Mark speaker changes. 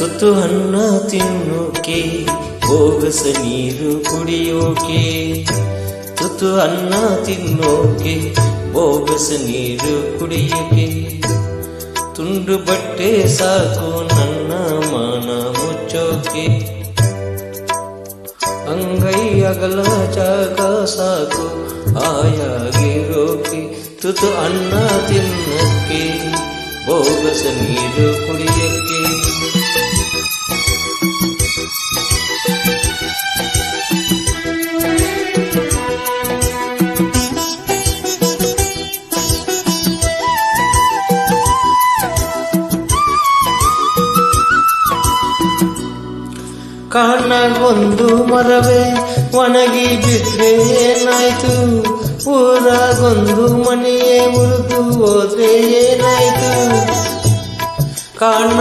Speaker 1: ತುತ್ತು ಅನ್ನ ತಿನ್ನೋಕೆ ಬೋಗಸ ನೀರು ಕುಡಿಯೋಕೆ, ತುತ್ತು ಅನ್ನ ತಿನ್ನೋಕೆ ಬೋಗಸ ನೀರು ಕುಡಿಯೋಕೆ, ತುಂಡು ಬಟ್ಟೆ ಸಾಕು ನನ್ನ ಮಾನ ಮುಚ್ಚೋಕೆ, ಅಂಗೈ ಅಗಲ ಜಾಗ ಸಾಕು ಆಯಾಗಿರೋಕೆ, ತುತ್ತು ಅನ್ನ ತಿನ್ನಕ್ಕೆ ಬೋಗಸ ನೀರು ಕುಡಿಯಕ್ಕೆ. ಕಾಣಗೊಂದು ಮರವೇ ಒಣಗಿ ಬಿದ್ರೆ ಏನಾಯ್ತು, ಊರಾಗೊಂದು ಮನೆಯೇ ಉರಿದು ಹೋದ್ರೆ ಏನಾಯ್ತು. ಕಾಣ